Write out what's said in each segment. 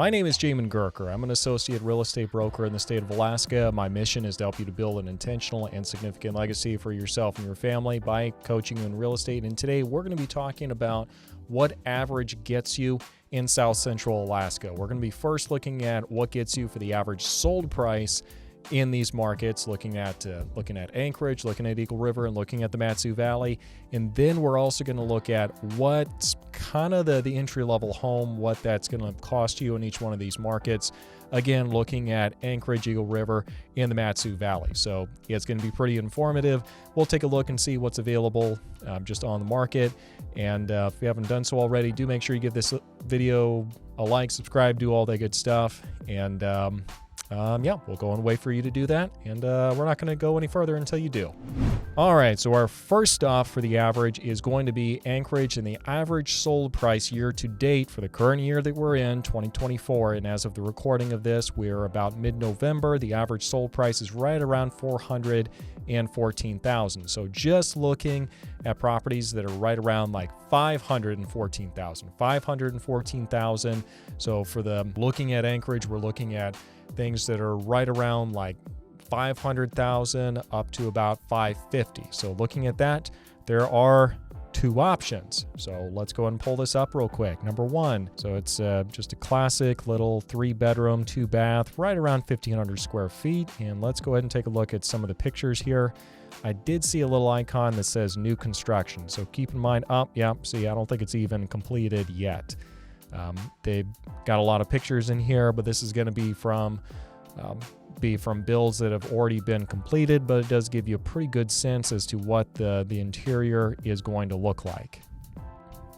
My name is Jamin Goecker. I'm an associate real estate broker in the state of Alaska. My mission is to help you to build an intentional and significant legacy for yourself and your family by coaching you in real estate. And today we're going to be talking about what average gets you in South Central Alaska. We're going to be first looking at what gets you for the average sold price in these markets, looking at Anchorage, looking at Eagle River, and looking at the Mat-Su Valley. And then we're also going to look at what's kind of the entry-level home, what that's going to cost you in each one of these markets. Again, looking at Anchorage, Eagle River, and the Mat-Su Valley. So it's going to be pretty informative. We'll take a look and see what's available just on the market. And if you haven't done so already, do make sure you give this video a like, subscribe, do all that good stuff. And we'll go and wait for you to do that, and we're not going to go any further until you do. All right, so our first stop for the average is going to be Anchorage, and the average sold price year to date for the current year that we're in, 2024, and as of the recording of this, we're about mid-November. The average sold price is right around $414,000. So just looking at properties that are right around like $514,000. So for the looking at Anchorage, we're looking at things that are right around like $500,000 up to about $550,000. So looking at that, there are two options. So let's go ahead and pull this up real quick. Number one, so it's just a classic little 3-bedroom, 2-bath, right around 1,500 square feet. And let's go ahead and take a look at some of the pictures here. I did see a little icon that says new construction. So keep in mind, see, I don't think it's even completed yet. They've got a lot of pictures in here, but this is going to be from builds that have already been completed, but it does give you a pretty good sense as to what the interior is going to look like.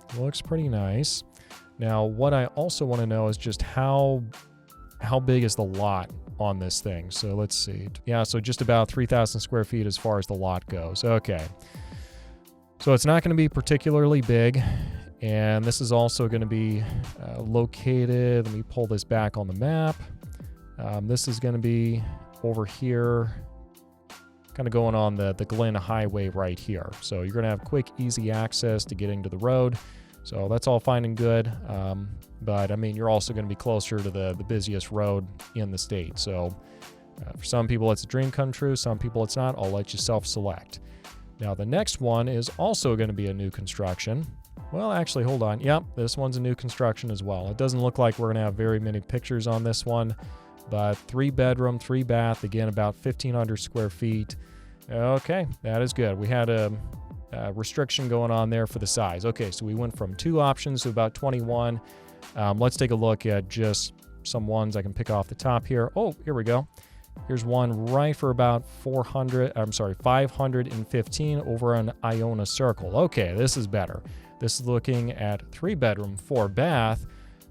It looks pretty nice. Now, what I also want to know is just how big is the lot on this thing. So let's see. Yeah, so just about 3,000 square feet as far as the lot goes. Okay. So it's not going to be particularly big. And this is also going to be located, let me pull this back on the map. This is going to be over here, kind of going on the Glen Highway right here. So you're going to have quick, easy access to getting to the road. So that's all fine and good. But I mean, you're also going to be closer to the busiest road in the state. So for some people, it's a dream come true. Some people, it's not. I'll let you self-select. Now, the next one is also going to be a new construction. Well, actually, hold on. Yep, this one's a new construction as well. It doesn't look like we're going to have very many pictures on this one, but 3-bedroom, 3-bath, again, about 1,500 square feet. Okay, that is good. We had a restriction going on there for the size. Okay, so we went from 2 options to about 21. Let's take a look at just some ones I can pick off the top here. Oh, here we go. Here's one right for about 515 over on Iona Circle. Okay, this is better. This is looking at 3-bedroom, 4-bath,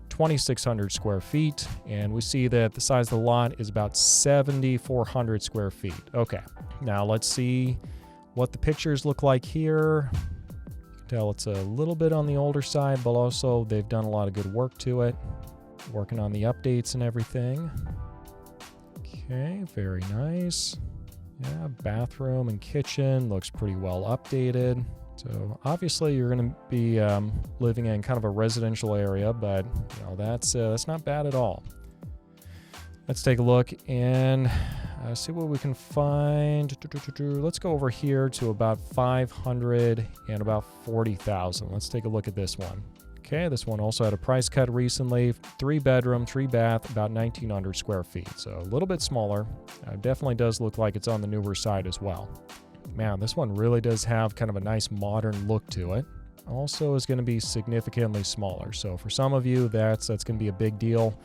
2,600 square feet, and we see that the size of the lot is about 7,400 square feet. Okay, now let's see what the pictures look like here. You can tell it's a little bit on the older side, but also they've done a lot of good work to it, working on the updates and everything. Okay, very nice. Yeah, bathroom and kitchen looks pretty well updated. So obviously you're going to be living in kind of a residential area, but that's not bad at all. Let's take a look and see what we can find. Let's go over here to about 500 and about 40,000. Let's take a look at this one. Okay, this one also had a price cut recently. 3-bedroom, 3-bath, about 1,900 square feet. So a little bit smaller. Definitely does look like it's on the newer side as well. Man, this one really does have kind of a nice modern look to it. Also is going to be significantly smaller. So for some of you, that's going to be a big deal.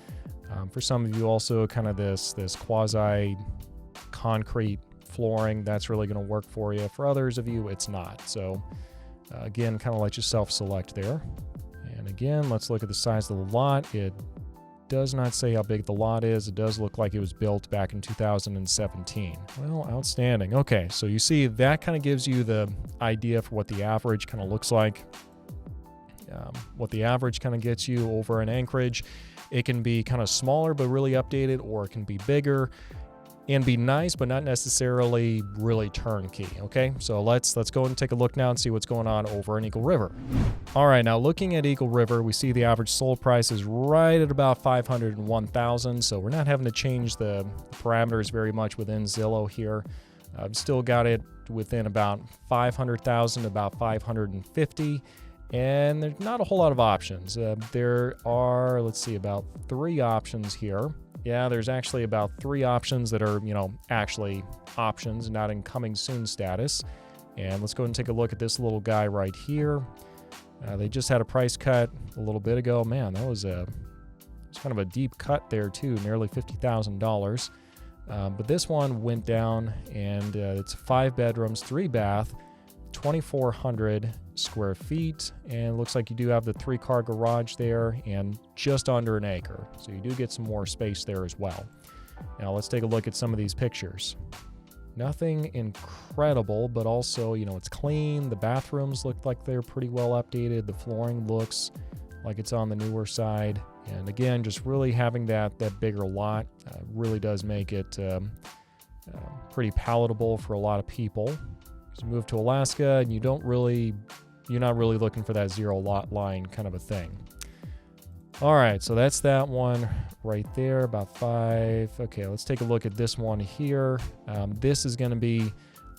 For some of you also kind of this quasi concrete flooring, that's really going to work for you. For others of you, it's not. So again, kind of let yourself select there. And again, let's look at the size of the lot. It does not say how big the lot is. It does look like it was built back in 2017. Well, outstanding. Okay, so you see that kind of gives you the idea for what the average kind of looks like. What the average kind of gets you over in Anchorage. It can be kind of smaller but really updated, or it can be bigger. and be nice, but not necessarily really turnkey. Okay, so let's go and take a look now and see what's going on over in Eagle River. All right, now looking at Eagle River, we see the average sold price is right at about $501,000. So we're not having to change the parameters very much within Zillow here. I've still got it within about $500,000 to about $550,000. And there's not a whole lot of options. There are, let's see, about 3 options here. Yeah, there's actually about 3 options that are, actually options, not in coming soon status. And let's go ahead and take a look at this little guy right here. They just had a price cut a little bit ago. Man, that was kind of a deep cut there too, nearly $50,000. But this one went down, and it's 5 bedrooms, 3 bath, 2,400 square feet, and it looks like you do have the 3-car garage there and just under an acre. So you do get some more space there as well. Now let's take a look at some of these pictures. Nothing incredible, but also, it's clean. The bathrooms look like they're pretty well updated. The flooring looks like it's on the newer side. And again, just really having that bigger lot really does make it pretty palatable for a lot of people. As you move to Alaska, and you're not really looking for that 0 lot line kind of a thing. All right, so that's that one right there, about 5. Okay, let's take a look at this one here. This is going to be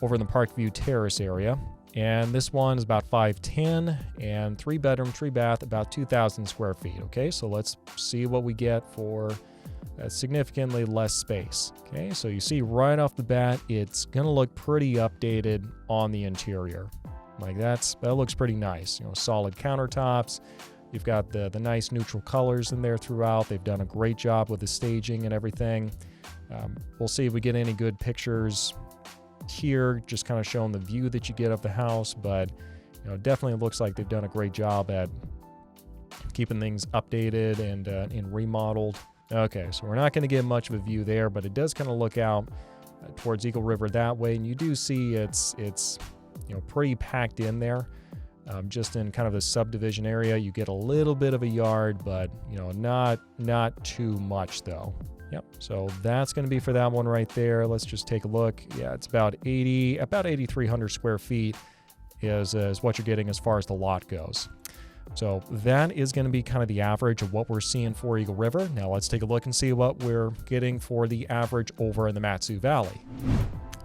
over in the Parkview Terrace area. And this one is about 510 and 3 bedroom, 3 bath, about 2,000 square feet. Okay, so let's see what we get for significantly less space. Okay, so you see right off the bat, it's going to look pretty updated on the interior. Like that looks pretty nice. Solid countertops. You've got the nice neutral colors in there throughout. They've done a great job with the staging and everything. We'll see if we get any good pictures here, just kind of showing the view that you get of the house, but it definitely looks like they've done a great job at keeping things updated and remodeled. Okay, so we're not going to get much of a view there, but it does kind of look out towards Eagle River that way, and you do see it's pretty packed in there. Just in kind of the subdivision area, you get a little bit of a yard, but not too much though. Yep. So that's going to be for that one right there. Let's just take a look. Yeah, it's about 8,300 square feet is what you're getting as far as the lot goes. So that is going to be kind of the average of what we're seeing for Eagle River. Now let's take a look and see what we're getting for the average over in the Mat-Su Valley.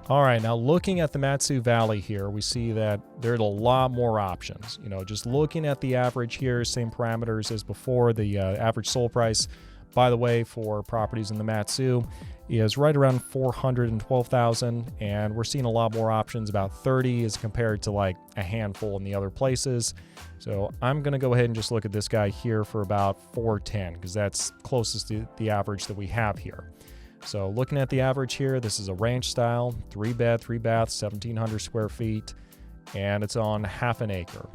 All right, now looking at the Mat-Su Valley here, we see that there's a lot more options. Just looking at the average here, same parameters as before, the average sold price, by the way, for properties in the Mat-Su is right around $412,000, and we're seeing a lot more options, about 30 as compared to like a handful in the other places. So I'm going to go ahead and just look at this guy here for about $410 because that's closest to the average that we have here. So looking at the average here, this is a ranch style, 3 bed, 3 bath, 1,700 square feet, and it's on half an acre.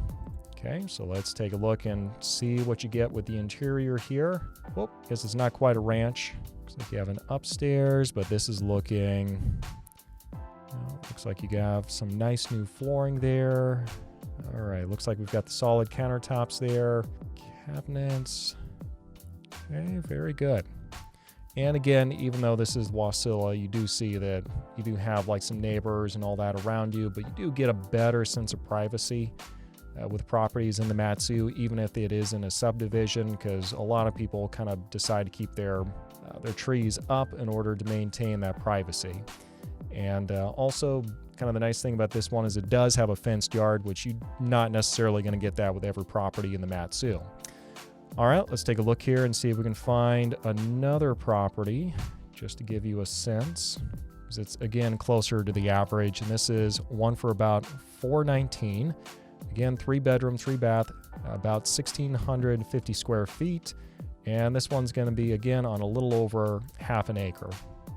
Okay, so let's take a look and see what you get with the interior here. Whoop, guess it's not quite a ranch. Looks like you have an upstairs, but this is looking, looks like you have some nice new flooring there. All right, looks like we've got the solid countertops there, cabinets. Okay, very good. And again, even though this is Wasilla, you do see that you do have like some neighbors and all that around you, but you do get a better sense of privacy with properties in the Mat-Su, even if it is in a subdivision, because a lot of people kind of decide to keep their trees up in order to maintain that privacy. And also, kind of the nice thing about this one is it does have a fenced yard, which you're not necessarily going to get that with every property in the Mat-Su. All right, let's take a look here and see if we can find another property just to give you a sense. Because it's, again, closer to the average. And this is one for about $419. Again, 3 bedroom, 3 bath, about 1,650 square feet. And this one's going to be, again, on a little over half an acre.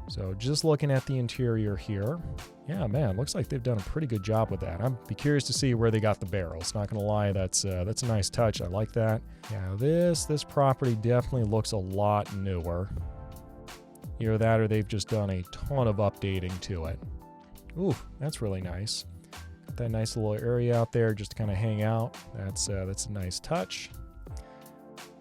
So just looking at the interior here, yeah, man, looks like they've done a pretty good job with that. I'd be curious to see where they got the barrels. Not gonna lie, that's a nice touch. I like that. Yeah, this property definitely looks a lot newer. Either that or they've just done a ton of updating to it. Ooh, that's really nice. Got that nice little area out there just to kind of hang out. That's a nice touch.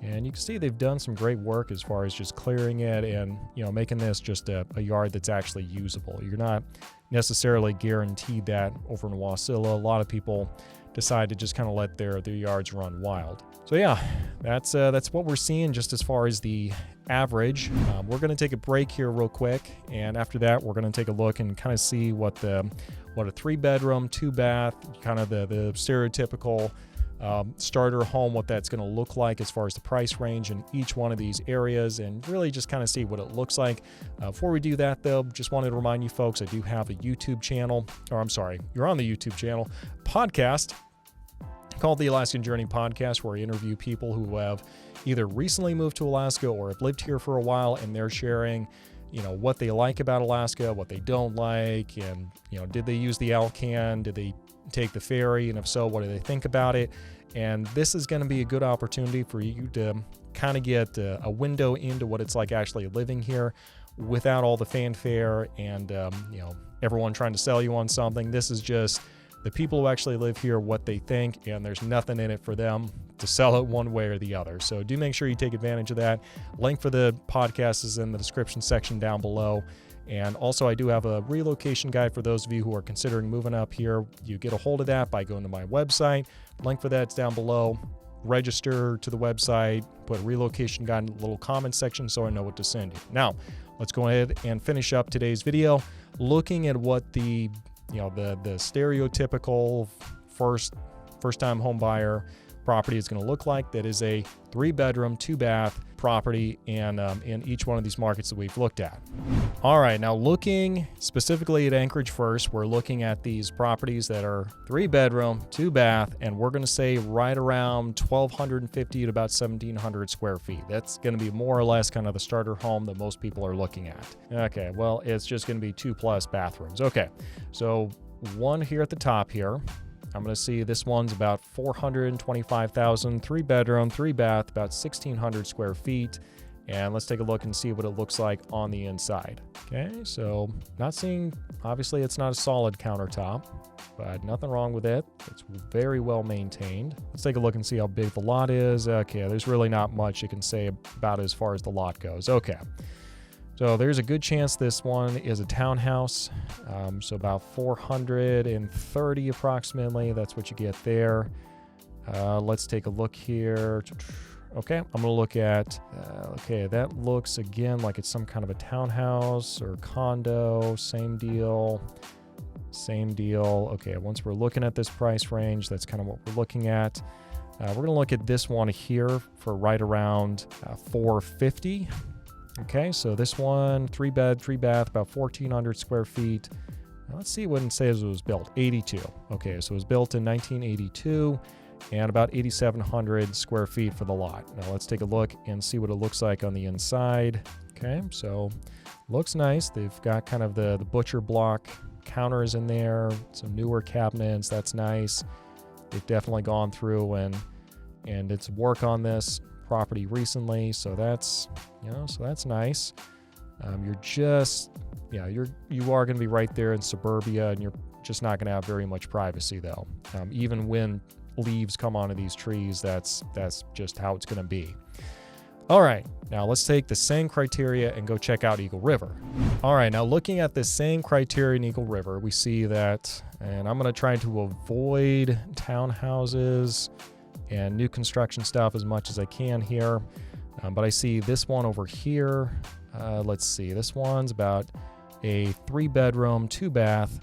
And you can see they've done some great work as far as just clearing it and, making this just a yard that's actually usable. You're not necessarily guaranteed that over in Wasilla. A lot of people decide to just kind of let their yards run wild. So yeah, that's what we're seeing just as far as the average. We're going to take a break here real quick, and after that, we're going to take a look and kind of see what a 3-bedroom, 2-bath, kind of the stereotypical starter home, what that's going to look like as far as the price range in each one of these areas, and really just kind of see what it looks like. Before we do that, though, just wanted to remind you folks, I do have a YouTube channel, or I'm sorry, you're on the YouTube channel, podcast called the Alaskan Journey Podcast, where I interview people who have either recently moved to Alaska or have lived here for a while, and they're sharing what they like about Alaska, what they don't like, and did they use the Alcan, did they take the ferry, and if so, what do they think about it? And this is going to be a good opportunity for you to kind of get a window into what it's like actually living here without all the fanfare and everyone trying to sell you on something. This is just the people who actually live here, what they think, and there's nothing in it for them to sell it one way or the other. So do make sure you take advantage of that. Link for the podcast is in the description section down below. And also, I do have a relocation guide for those of you who are considering moving up here. You get a hold of that by going to my website. Link for that's down below. Register to the website, put a relocation guide in the little comment section so I know what to send you. Now, let's go ahead and finish up today's video looking at what the stereotypical first-time home buyer property is going to look like. That is a 3-bedroom, 2-bath property and in each one of these markets that we've looked at. All right, now looking specifically at Anchorage first, we're looking at these properties that are 3-bedroom, 2-bath, and we're going to say right around 1,250 to about 1,700 square feet. That's going to be more or less kind of the starter home that most people are looking at. Okay, well, it's just going to be 2+ bathrooms. Okay, so one here at the top here. I'm going to see this one's about 425,000, 3-bedroom, 3-bath, about 1,600 square feet. And let's take a look and see what it looks like on the inside. Okay, so not seeing, obviously it's not a solid countertop, but nothing wrong with it. It's very well maintained. Let's take a look and see how big the lot is. Okay, there's really not much you can say about it as far as the lot goes. Okay. So there's a good chance this one is a townhouse, so about 430 approximately. That's what you get there. Let's take a look here. Okay, I'm going to look at, okay, that looks again like it's some kind of a townhouse or condo. Same deal. Okay, once we're looking at this price range, that's kind of what we're looking at. We're going to look at this one here for right around 450. Okay, so this one, 3-bed, 3-bath, about 1,400 square feet. Now let's see when it says it was built. 82. Okay, so it was built in 1982 and about 8,700 square feet for the lot. Now let's take a look and see what it looks like on the inside. Okay, so looks nice. They've got kind of the butcher block counters in there, some newer cabinets. That's nice. They've definitely gone through and it's work on this property recently, so that's that's nice. You are going to be right there in suburbia, and you're just not going to have very much privacy though. Even when leaves come onto these trees, that's just how it's going to be. All right, now let's take the same criteria and go check out Eagle River. All right, now looking at the same criteria in Eagle River, we see that, and I'm going to try to avoid townhouses and new construction stuff as much as I can here. But I see this one over here. Let's see, this one's about a 3-bedroom, 2-bath,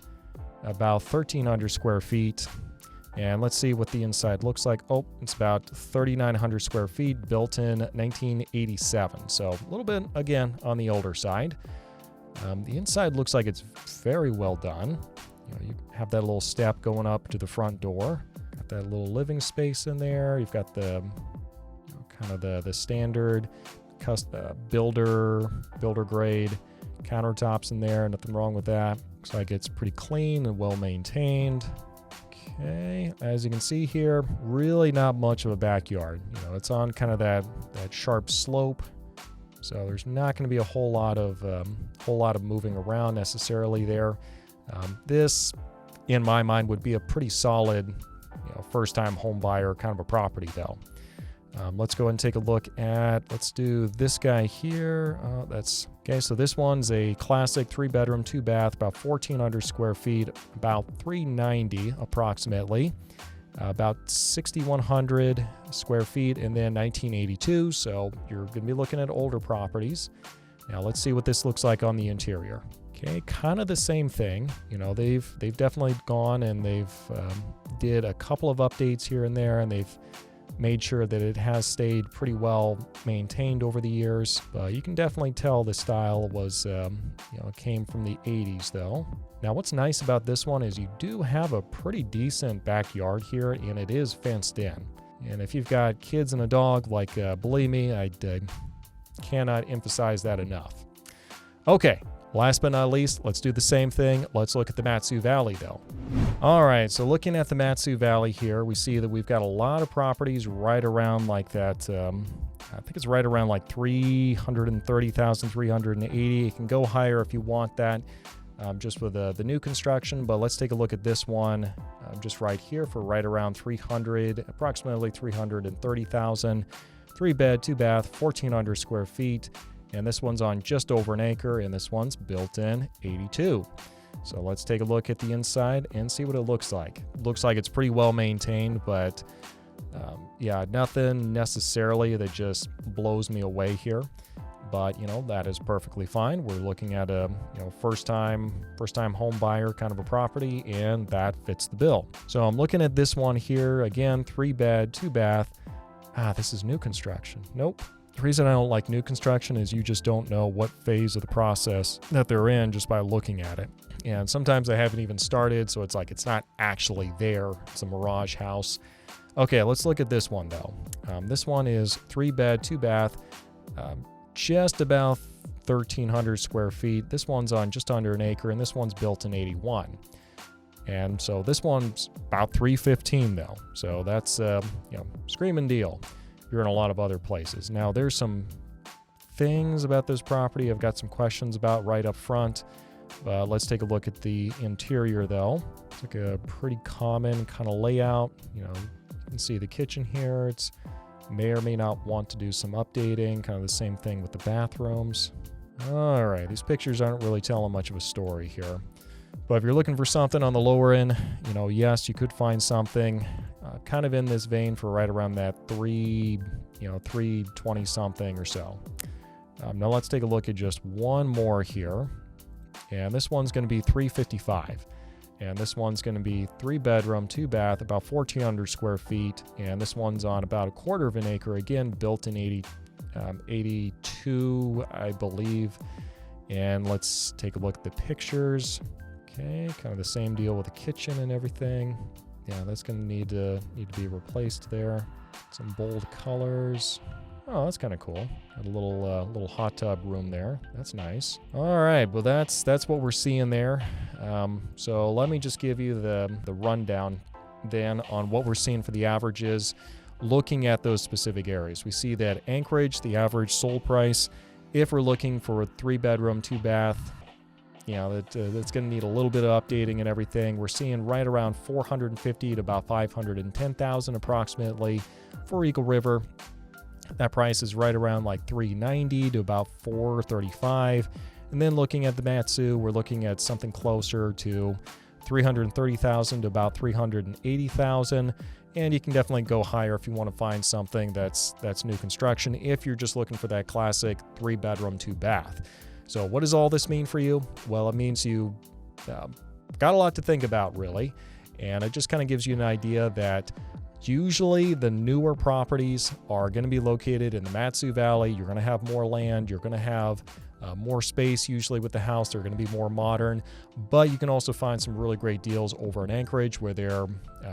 about 1,300 square feet. And let's see what the inside looks like. Oh, it's about 3,900 square feet, built in 1987. So a little bit, again, on the older side. The inside looks like it's very well done. You have that little step going up to the front door. Got that little living space in there. You've got the kind of the standard builder grade countertops in there. Nothing wrong with that. Looks like it's pretty clean and well maintained. Okay, as you can see here, really not much of a backyard. It's on kind of that sharp slope, so there's not going to be a whole lot of moving around necessarily there. This, in my mind, would be a pretty solid, first-time home buyer kind of a property though. Let's go ahead and take a look at, let's do this guy here. Okay, so this one's a classic 3-bedroom, 2-bath, about 1,400 square feet, about 390 approximately, about 6,100 square feet, and then 1982. So you're going to be looking at older properties. Now let's see what this looks like on the interior. Okay, kind of the same thing. You know, they've definitely gone and they've did a couple of updates here and there, and they've made sure that it has stayed pretty well maintained over the years. But you can definitely tell the style was, came from the 80s though. Now what's nice about this one is you do have a pretty decent backyard here, and it is fenced in. And if you've got kids and a dog, like, believe me, I cannot emphasize that enough. Okay, last but not least, let's do the same thing. Let's look at the Mat-Su Valley though. All right, so looking at the Mat-Su Valley here, we see that we've got a lot of properties right around like that. I think it's right around like 330,000, 380. It can go higher if you want that, just with the new construction. But let's take a look at this one, just right here for right around 300, approximately 330,000. 3-bed, 2-bath, 1,400 square feet. And this one's on just over an acre, and this one's built in 82. So let's take a look at the inside and see what it looks like. Looks like it's pretty well maintained, but nothing necessarily that just blows me away here. But, that is perfectly fine. We're looking at a, first time home buyer kind of a property, and that fits the bill. So I'm looking at this one here, again, 3-bed, 2-bath. This is new construction. Nope. The reason I don't like new construction is you just don't know what phase of the process that they're in just by looking at it. And sometimes they haven't even started, so it's like it's not actually there. It's a mirage house. Okay, let's look at this one though. This one is 3-bed, 2-bath, just about 1,300 square feet. This one's on just under an acre, and this one's built in 81. And so this one's about 315 though. So that's screaming deal. You're in a lot of other places. Now there's some things about this property I've got some questions about right up front. Let's take a look at the interior though. It's like a pretty common kind of layout. You can see the kitchen here. It's may or may not want to do some updating, kind of the same thing with the bathrooms. All right, these pictures aren't really telling much of a story here. But if you're looking for something on the lower end, yes, you could find something kind of in this vein for right around that 320 something or so. Now let's take a look at just one more here. And this one's going to be 355. And this one's going to be 3-bedroom, 2-bath, about 1,400 square feet. And this one's on about a quarter of an acre, again, built in 82, I believe. And let's take a look at the pictures. Okay, kind of the same deal with the kitchen and everything. Yeah, that's going to need to be replaced there. Some bold colors. Oh, that's kind of cool. Got a little hot tub room there. That's nice. All right, well that's what we're seeing there. So let me just give you the rundown then on what we're seeing for the averages. Looking at those specific areas, we see that Anchorage, the average sold price, if we're looking for a 3-bedroom, 2-bath, that's going to need a little bit of updating and everything. We're seeing right around 450 to about 510,000 approximately. For Eagle River, that price is right around like 390 to about 435. And then looking at the Mat-Su, we're looking at something closer to 330,000 to about 380,000. And you can definitely go higher if you want to find something that's new construction, if you're just looking for that classic 3-bedroom, 2-bath. So what does all this mean for you? Well, it means you got a lot to think about, really. And it just kind of gives you an idea that usually the newer properties are going to be located in the Mat-Su Valley. You're going to have more land. You're going to have more space usually with the house. They're going to be more modern. But you can also find some really great deals over in Anchorage where they're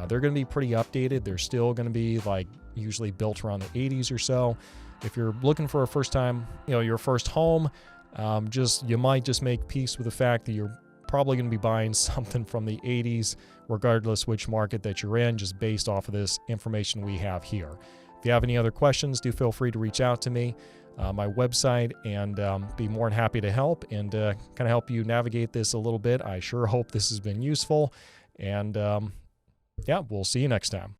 going to be pretty updated. They're still going to be like usually built around the 80s or so. If you're looking for a first time, your first home, you might just make peace with the fact that you're probably going to be buying something from the 80s, regardless which market that you're in, just based off of this information we have here. If you have any other questions, do feel free to reach out to me, my website, and be more than happy to help and kind of help you navigate this a little bit. I sure hope this has been useful, and we'll see you next time.